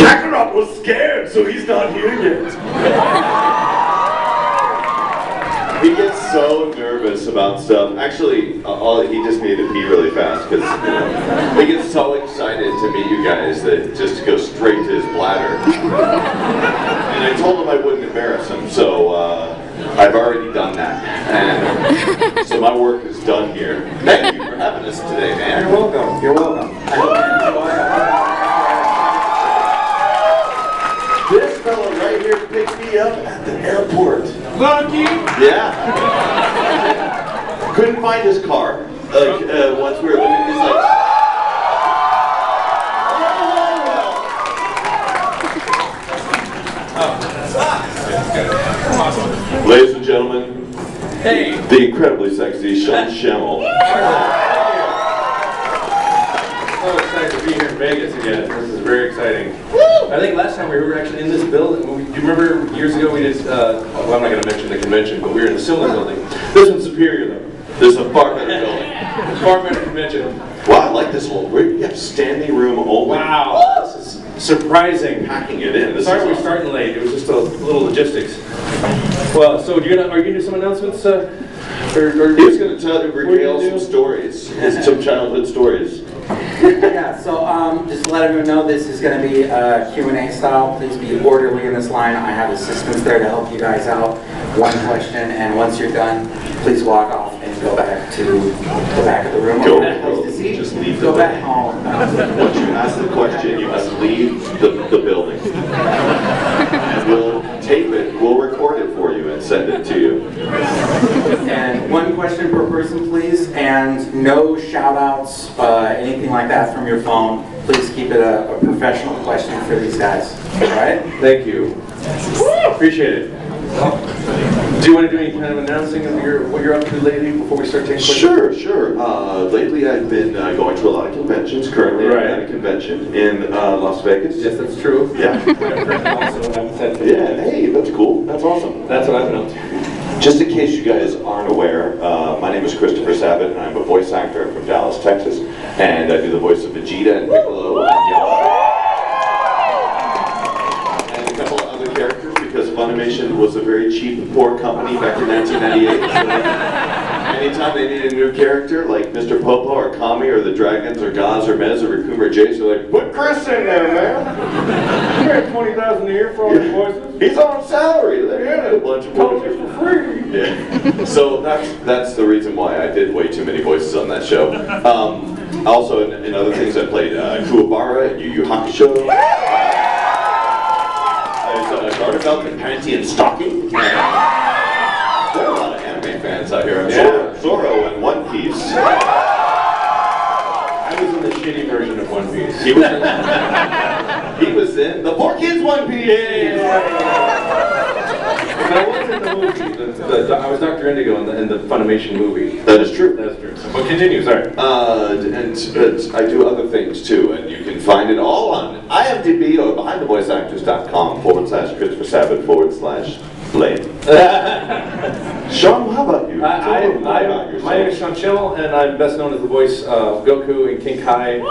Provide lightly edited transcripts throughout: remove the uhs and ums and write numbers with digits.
Kakarot was scared, so he's not here yet. He gets so nervous about stuff. Actually, he just needed to pee really fast because he gets so excited to meet you guys that it just goes straight to his bladder. And I told him I wouldn't embarrass him, so I've already done that. And so my work is done here. Thank you for having us today, man. You're welcome. You're welcome. I hope you enjoy it. This fellow right here picked me up at the airport. Lucky? Yeah. Couldn't find his car. Once we were leaving, he's like, Awesome. ladies and gentlemen, Hey. the incredibly sexy Sean Schemmel. So excited to be here in Vegas again. This is very exciting. I think last time we were actually in this building. Do you remember years ago we did, well, I'm not going to mention the convention, but we were in a similar building. This one's superior though. There's a far better building. Far better convention. Wow, I like this one. We have standing room only. Wow. This is surprising. Packing it in. This Sorry is we're awesome. starting late. It was just a little logistics. Well, so are you gonna do some announcements? He's going to regale some stories, some childhood stories. Yeah, so just to let everyone know, this is going to be Q&A style. Please be orderly in this line. I have assistants there to help you guys out. One question, and once you're done, please walk off and go back to the back of the room. Go. Just leave go the back home. Once you ask the question, you must leave the building. And we'll tape it, we'll record it for you and send it to you. And one question per person, please, and no shout-outs, anything like that from your phone. Please keep it a professional question for these guys. All right? Thank you. Appreciate it. Do you want to do any kind of announcing of what you're up to lately before we start taking questions? Sure. Lately I've been going to a lot of conventions. Currently I'm at a convention in Las Vegas. Yes, that's true. Yeah. Yeah, hey, that's cool. That's awesome. That's what I've been up to. Just in case you guys aren't aware, my name is Christopher Sabat, and I'm a voice actor from Dallas, Texas, and I do the voice of Vegeta and Piccolo and Yama, and a couple of other characters, because Funimation was a very cheap and poor company back in 1998. So anytime they need a new character, like Mr. Popo or Kami or the Dragons or Gaz or Mez or Raccoon or Jace, they're like, put Chris in there, man! You got $20,000 a year for all your voices? He's on salary. They're getting a bunch of voices for free. Yeah. So that's the reason why I did way too many voices on that show. Also, in other things, I played Kuwabara and Yu Yu Hakusho. I started about the panty and stocking. There are a lot of anime fans out here. Zoro and One Piece. I was in the shitty version of One Piece. He was in the 4Kids One Piece. But I was in the movie. I was Dr. Indigo in the Funimation movie. That is true. That's true. But continue, sorry. And I do other things too, and you can find it all on IMDb or BehindTheVoiceActors.com/Christopher Sabat /Blame. Sean, how about you? My name is Sean Schemmel, and I'm best known as the voice of Goku and King Kai.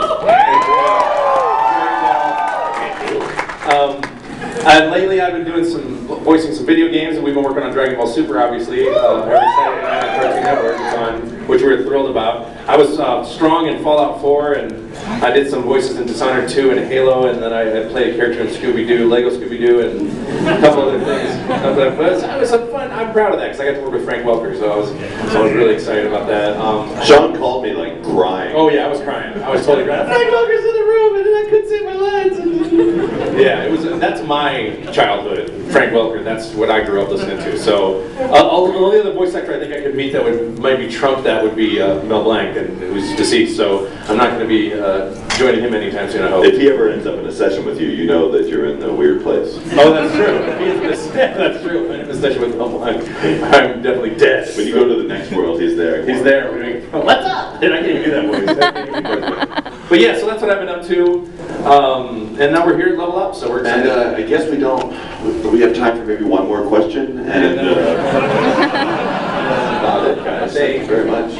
And lately I've been doing voicing some video games, and we've been working on Dragon Ball Super, obviously, every Saturday night on Cartoon Network, which we're thrilled about. I was strong in Fallout 4, and I did some voices in Dishonored 2 and Halo, and then I played a character in Scooby-Doo, Lego Scooby-Doo, and a couple other things. But it was some fun. I'm proud of that, because I got to work with Frank Welker, so I was really excited about that. Sean called me like crying. Oh yeah, I was crying. I was totally crying. Frank Welker's in the room, and I couldn't say my lines. Yeah, that's my childhood. Frank Welker, that's what I grew up listening to. So, the only other voice actor I think I could meet that would maybe trump that would be Mel Blanc, and who's deceased. So I'm not going to be joining him anytime soon, I hope. If he ever ends up in a session with you, you know that you're in a weird place. Oh, that's true. That's true. If I'm in a session with Mel Blanc, I'm definitely dead. When you go to the next world, he's there. He's there. What's up? And I can't even do that voice. But yeah, so that's what I've been up to. And now we're here at Level Up, so we're excited. And I guess we have time for maybe one more question. And that's about it, guys. much. Thank you very much.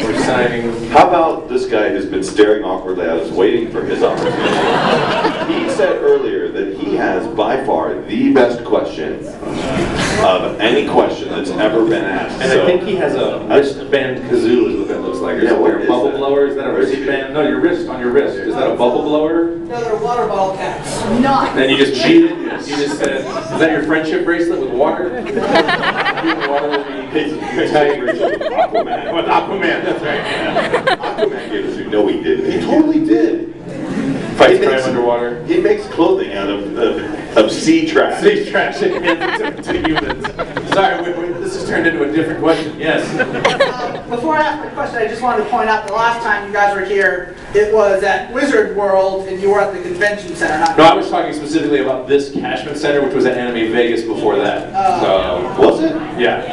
We're signing. How about this guy who's been staring awkwardly at us, waiting for his opportunity? He said earlier that he has by far the best question of any question that's ever been asked. And I think he has a wristband kazoo is what that looks like. Yeah, what a is bubble that? blower? Is that a wristband? No, your wrist, on your wrist. Is that a bubble blower? No, they're water bottle caps. Not. And you just cheated? You just said, is that your friendship bracelet with water? Water will be Aquaman. With Aquaman, that's right. Aquaman gave us, no he didn't. He totally did. Fights crime underwater. He makes clothing out of sea trash. Sea trash and hands it to humans. Sorry, this has turned into a different question. Yes. Before I ask my question, I just wanted to point out the last time you guys were here, it was at Wizard World, and you were at the convention center. No, I was talking specifically about this Cashman Center, which was at Anime Vegas before that. Was it? Yeah.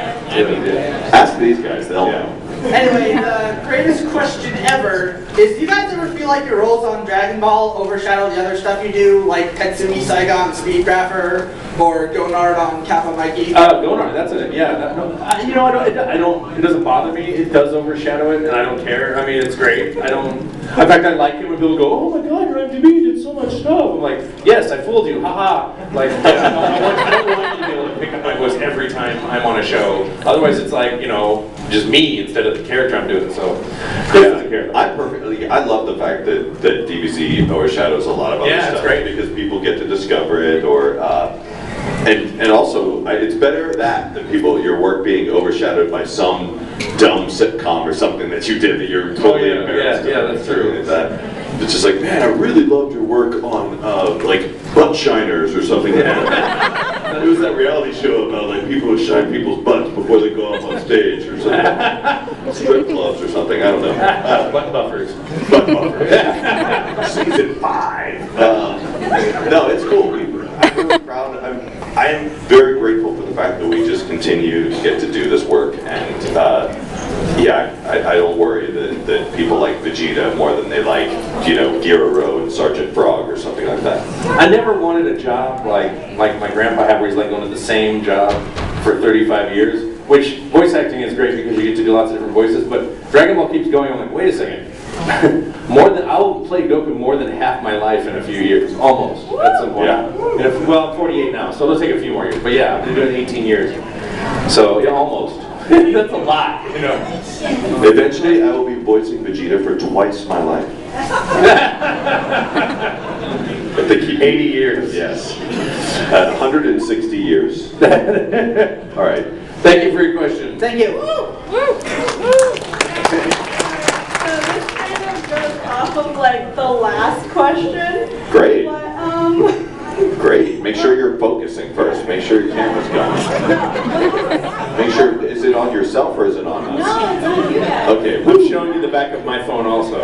Ask these guys, they'll know. Anyway, the greatest question ever is, do you guys ever feel like your roles on Dragon Ball overshadow the other stuff you do, like Tetsumi Saigon Speedgrapher, or Gonard on Kappa Mikey? Gonard, that's it. Yeah. You know, I don't. It doesn't bother me. It does overshadow it, and I don't care. I mean, it's great. I don't. In fact, I like it when people go, "Oh my God, your MTV did so much stuff." I'm like, "Yes, I fooled you. Haha." Like, I don't want you to be able to pick up my voice every time I'm on a show. Otherwise, it's like, you know, just me instead of the character I'm doing. So, yeah, I love the fact that DBZ overshadows a lot of other stuff. It's great because people get to discover it, or and also it's better than your work being overshadowed by some dumb sitcom or something that you did that you're totally embarrassed. Yeah, that's true. It's just like, man, I really loved your work on like butt shiners or something like that. It was that reality show about like people who shine people's butts before they go up on stage or something. Strip clubs or something, I don't know. Butt buffers. Butt buffers. Season 5. No, it's cool. I'm really proud. I am very grateful for the fact that we just continue to get to do this work, and I don't worry that people like Vegeta more than they like, Gyro and Sergeant Frog or something like that. I never wanted a job like my grandpa had, where he's like going to the same job for 35 years, which voice acting is great because you get to do lots of different voices, but Dragon Ball keeps going. I'm like, wait a second. I'll play Goku more than half my life in a few years, almost, at some point. Yeah. Well, I'm 48 now, so let's take a few more years. But yeah, I've been doing 18 years. So, yeah, almost. That's a lot, Eventually, I will be voicing Vegeta for twice my life. If they keep 80 years. Yes. 160 years. All right. Thank you for your question. Thank you. Off of like the last question. Great. But, Great. Make sure you're focusing first. Make sure your camera's going. Make sure, is it on yourself or is it on us? no, it's on you guys. Okay. I'm showing you the back of my phone also.